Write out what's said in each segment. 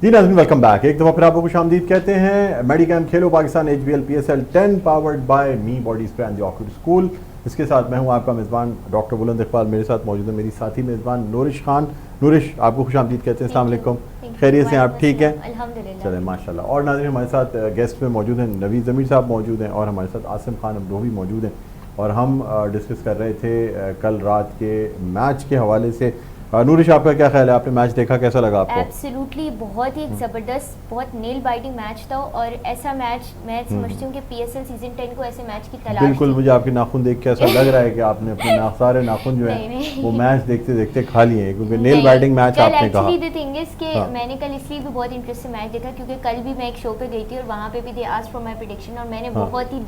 जी नाज़रीन, welcome back. एक दफ़ा फिर आपको खुशामदीद कहते हैं। Medicam Khelo Pakistan HBL PSL 10 powered by me body spray and the acute school. इसके साथ मैं हूं आपका मेज़बान डॉक्टर बुलंद इकबाल। मेरे साथ मौजूद है मेरी साथी मेज़बान नूरिश खान। नूरिश, आपको खुशामदीद कहते हैं। अस्सलाम वालेकुम, खैरियत से आप ठीक हैं? अल्हम्दुलिल्लाह। चलें माशाल्लाह। और नाज़रीन, हमारे साथ गेस्ट में मौजूद हैं नवीद ज़मीर साहब मौजूद हैं और हमारे साथ आसिम खान अब्दोही मौजूद हैं। और हम डिस्कस कर रहे थे कल रात के मैच के हवाले से। नूरिश, आपका क्या ख्याल है? आपने मैच देखा, कैसा लगा आपको? एब्सोल्युटली बहुत ही ज़बरदस्त, बहुत नेल बाइटिंग मैच था। और ऐसा मैच मैं समझती हूँ कि PSL सीजन 10 को ऐसे मैच की तलाश बिल्कुल थी। मुझे आपके नाखून देख के ऐसा लग रहा है कि आपने अपने सारे नाखून जो नहीं, है वो मैच देखते देखते खा लिए हैं, क्योंकि नेल नहीं, बाइटिंग मैच कल आपने कहा। एक्चुअली द थिंग इज कि हाँ। मैंने कल इसलिए भी बहुत इंटरेस्ट से मैच देखा क्योंकि कल भी मैं एक शो पे गई थी और वहाँ पे भी they asked for my prediction और मैंने हाँ। बहुत ही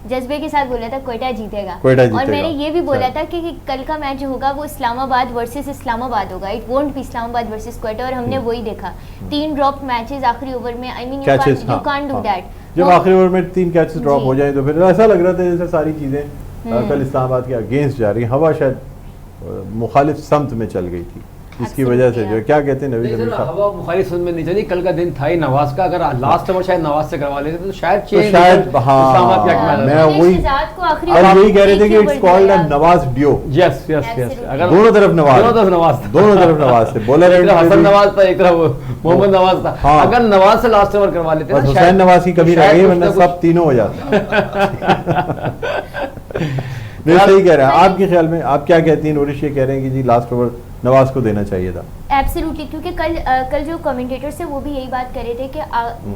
जज्बे के साथ बोला था क्वेटा जीतेगा। क्वेटा और जीतेगा। मैंने ये भी बोला अच्छा। था कि कल का मैच जो होगा वो इस्लामाबाद वर्सेस इस्लामाबाद होगा। It won't be Islamabad versus Quetta और हमने वही देखा। 3 ड्रॉप मैचेस आखिरी ओवर में। I mean you can't do that. जब आखिरी ओवर में 3 कैचेस ड्रॉप हो जाए तो फिर ऐसा लग रहा था जैसे सारी चीजें कल इस्लामाबाद के अगेंस्ट जा रही। हवा शायद मुखालिफ समत में चल गई थी, इसकी वजह से जो है, क्या कहते हैं नवीद ज़मीर साहब? हवा मुखालिफ समत में नहीं चली। कल का दिन था ही नवाज का। अगर लास्ट ओवर शायद नवाज से करवा लेते तो शायद मैं वही शहजाद को आखिरी कल ओवर यही कह रहे थे कि में it's called a Nawaz due. Yes yes yes. अगर दोनों तरफ नवाज, दोनों तरफ नवाज था। दोनों तरफ नवाज थे। बॉलर एक तरफ हसन नवाज था, एक तरफ मोहम्मद नवाज था। हाँ। अगर नवाज से लास्ट ओवर करवा लेते बस ना हुसैन नवाज की कमी रह गई, वरना कुछ- सब तीनों हो जाते। नहीं, सही कह रहे हैं। आपके ख्याल में आप क्या कहती हैं? नूरिश ये कह रहे हैं कि जी लास्ट ओवर नवाज को देना चाहिए था। एब्सोल्युटली, क्योंकि कल जो कमेंटेटर्स थे वो भी यही बात कर रहे थे कि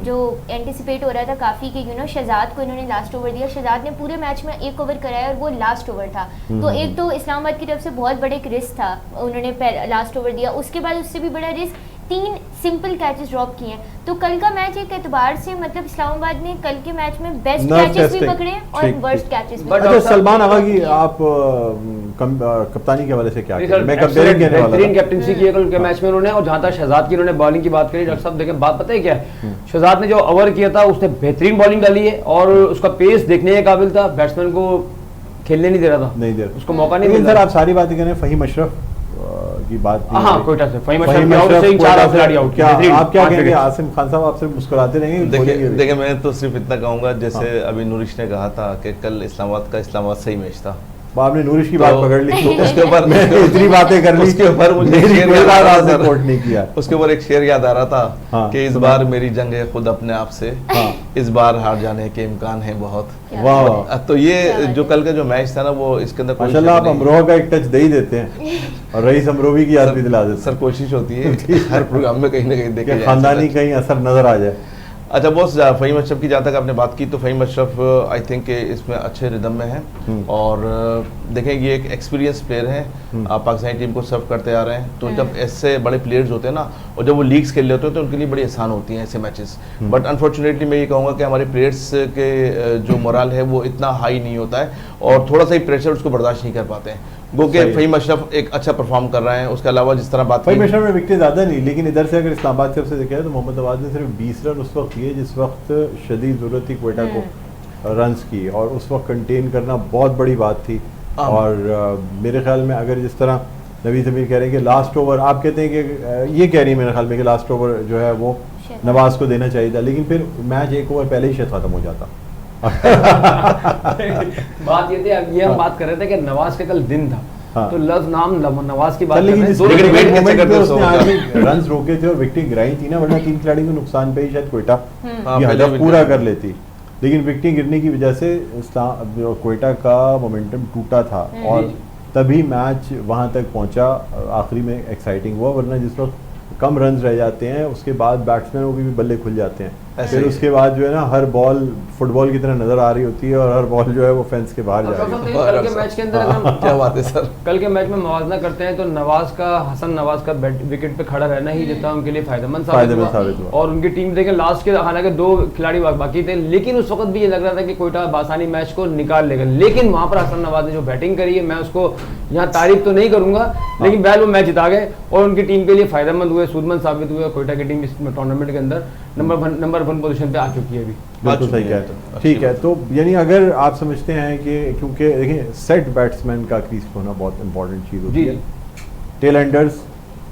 जो एंटिसिपेट हो रहा था काफ़ी कि शहजाद को इन्होंने लास्ट ओवर दिया। शहजाद ने पूरे मैच में 1 ओवर कराया और वो लास्ट ओवर था। तो एक तो इस्लामाबाद की तरफ से बहुत बड़े एक रिस्क था, उन्होंने लास्ट ओवर दिया। उसके बाद उससे भी बड़ा रिस्क 3 सिंपल कैचेस ड्रॉप किए हैं। तो कल का मैच एक एतबार से मतलब इस्लामाबाद ने कल के मैच में बेस्ट कैचेस भी पकड़े और वर्स्ट कैचेस भी। अच्छा, सलमान आगा की आप कप्तानी के हवाले से क्या कहेंगे? मैं कंपेयरिंग करने वाला बेहतरीन था। कैप्टनसी की है कल के मैच में उन्होंने। और जहां तक शहजाद की उन्होंने बॉलिंग की बात करी, डॉक्टर साहब देखें बात पता है क्या है, शहजाद ने जो ओवर किया था उसने बेहतरीन बॉलिंग डाली है और उसका पेस देखने के काबिल था। बैट्समैन को खेलने नहीं दे रहा था, नहीं दे रहा, उसको मौका नहीं लेकिन मिल सर रहा। आप सारी बातें करें, फहीम अशरफ की बात नहीं हाँ, है। कोयटा से फहीम फहीम अशरफ अशरफ से 4 कोयटा खिलाड़ी से आउट। क्या आप क्या कहेंगे? आसिम खान साहब आप सिर्फ मुस्कुराते रहेंगे? देखिए मैं तो सिर्फ इतना कहूंगा, जैसे अभी नूरिश ने कहा था कि कल इस्लामाबाद सही मैच था। आपने नूरिश की बात पकड़ ली, तो उसके ऊपर मैं इतनी बातें कर ली, उसके ऊपर मुझे एक शेर कोई याद आ रहा था रिपोर्ट नहीं किया। उसके ऊपर एक शेर याद आ रहा था हाँ, कि इस बार मेरी जंग है खुद अपने आप से, हाँ। इस बार हार जाने के इम्कान है बहुत। वाह वाह, तो ये जो कल का जो मैच था ना वो इसके अंदर माशाल्लाह आप अमरोहा का एक टच दे ही देते हैं और रईस अमरोवी की याद भी दिला देते सर कोशिश होती है हर प्रोग्राम में कहीं ना कहीं हैं देखे कि खानदानी कहीं असर नजर आ जाए। अच्छा बॉस, फ़हीम अशरफ की जहाँ तक आपने बात की तो फ़हीम अशरफ आई थिंक इसमें अच्छे रिदम में हैं और देखें ये एक एक्सपीरियंस प्लेयर हैं, पाकिस्तानी टीम को सर्व करते आ रहे हैं। तो जब ऐसे बड़े प्लेयर्स होते हैं ना और जब वो लीग्स खेल लेते हैं तो उनके लिए बड़ी आसान होती हैं ऐसे मैचेस। बट अनफॉर्चुनेटली मैं ये कहूँगा कि हमारे प्लेयर्स के जो मोरल है वो इतना हाई नहीं होता है और थोड़ा सा ही प्रेशर उसको बर्दाश्त नहीं कर पाते हैं। गो के फ़हीम अशरफ एक अच्छा परफॉर्म कर रहे हैं। उसके अलावा जिस तरह बात फ़हीम अशरफ में विकेट ज़्यादा नहीं, लेकिन इधर से अगर इस्लामाबाद की तरफ से देखें तो मोहम्मद नवाज ने सिर्फ 20 रन उस वक्त किए जिस वक्त शदीद ज़रूरत थी क्वेटा को रन्स की, और उस वक्त कंटेन करना बहुत बड़ी बात थी। और मेरे ख्याल में अगर जिस तरह नवीद ज़मीर कह रहे हैं कि लास्ट ओवर, आप कहते हैं कि ये कह रही है मेरे ख्याल में कि लास्ट ओवर जो है वो नवाज को देना चाहिए था, लेकिन फिर मैच 1 ओवर पहले ही शायद खत्म हो जाता। बात ये थी, अब ये हम बात कर रहे थे कि नवाज का कल दिन था। हाँ। तो लफ्ज नाम नवाज की बात कर लेकिन रहे जिस हैं। लेकिन वेट कैसे करते हो रन रोके थे और विकेट गिराई थी ना, वरना 3 खिलाड़ी को नुकसान पे ही शायद क्वेटा हाँ, ये पहले हदफ भी पूरा नहीं। कर लेती, लेकिन विकेट गिरने की वजह से क्वेटा का मोमेंटम टूटा था और तभी मैच वहां तक पहुंचा। आखिरी में एक्साइटिंग हुआ, वरना जिस वक्त कम रन रह जाते हैं उसके बाद बैट्समैनों के भी बल्ले खुल जाते हैं। फिर उसके बाद जो है ना हर बॉल फुटबॉल की तरह नजर आ रही होती है और हर बॉल जो है वो फेंस के बाहर जा रही है। कल के मैच के अंदर अगर हम क्या बात है सर, कल के मैच में मुवाजना करते हैं तो नवाज का हसन नवाज का विकेट पे खड़ा रहना ही जितना उनके लिए फायदेमंद साबित हुआ। और उनकी टीम देखें लास्ट के हालांकि 2 खिलाड़ी बाकी थे, लेकिन उस वक्त भी ये लग रहा था कि कोयटा बासानी मैच को निकाल लेगा। लेकिन वहां पर हसन नवाज ने जो बैटिंग करी है, मैं उसको यहाँ तारीफ तो नहीं करूंगा, लेकिन बैल वो मैच जिता गए और उनकी टीम के लिए फायदेमंद हुए, सूदमंद साबित हुए। कोयटा की टीम इस टूर्नामेंट के अंदर नंबर 1 पोजीशन पे आ चुकी है अभी। बिल्कुल सही कह रहे हैं। ठीक है, तो यानी अगर आप समझते हैं कि क्योंकि देखिए सेट बैट्समैन का क्रीज होना बहुत इंपॉर्टेंट चीज़ होती है, टेल एंडर्स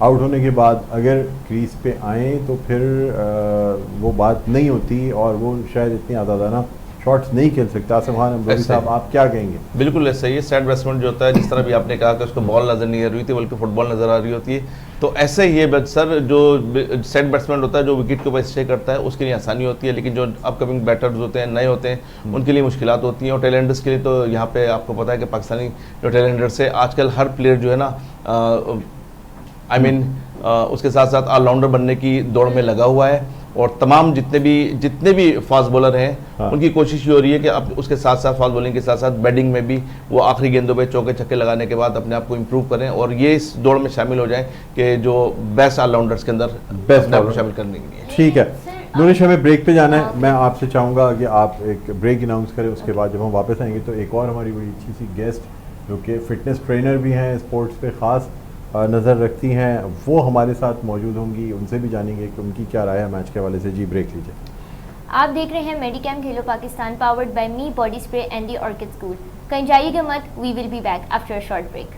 आउट होने के बाद अगर क्रीज पे आए तो फिर वो बात नहीं होती और वो शायद इतनी आज़ादाना शॉट्स नहीं खेल सकता। आसिम खान अमरोही साहब, आप क्या कहेंगे? बिल्कुल ऐसा ही है, सेट बैट्समैन जो होता है, जिस तरह भी आपने कहा कि उसको बॉल नज़र नहीं आ रही थी बल्कि फुटबॉल नज़र आ रही होती है, तो ऐसे ही है सर, जो सेट बैट्समैन होता है जो विकेट के ऊपर स्टे करता है उसके लिए आसानी होती है, लेकिन जो अपकमिंग बैटर्स होते हैं, नए होते हैं, उनके लिए मुश्किलात होती हैं। और टेलेंडर्स के लिए तो यहाँ पे आपको पता है कि पाकिस्तानी जो टेलेंडर्स है आजकल हर प्लेयर जो है ना उसके साथ साथ ऑलराउंडर बनने की दौड़ में लगा हुआ है, और तमाम जितने भी फास्ट बॉलर हैं हाँ। उनकी कोशिश ये हो रही है कि अब उसके साथ साथ फास्ट बॉलिंग के साथ साथ बैटिंग में भी वो आखिरी गेंदों पे चौके छक्के लगाने के बाद अपने आप को इम्प्रूव करें और ये इस दौड़ में शामिल हो जाएं कि जो बेस्ट ऑलराउंडर्स के अंदर अपने आप को शामिल करने के लिए। ठीक है नूरिश, हमें ब्रेक पे जाना है। मैं आपसे चाहूँगा कि आप एक ब्रेक अनाउंस करें, उसके बाद जब हम वापस आएंगे तो एक और हमारी बड़ी अच्छी सी गेस्ट जो कि फिटनेस ट्रेनर भी हैं, स्पोर्ट्स पे ख़ास नज़र रखती हैं, वो हमारे साथ मौजूद होंगी। उनसे भी जानेंगे कि उनकी क्या राय है मैच के हवाले से। जी ब्रेक लीजिए। आप देख रहे हैं Medicam Khelo Pakistan powered by me body spray and the Orchid School. कहीं जाइएगा मत, we will be back after a short break.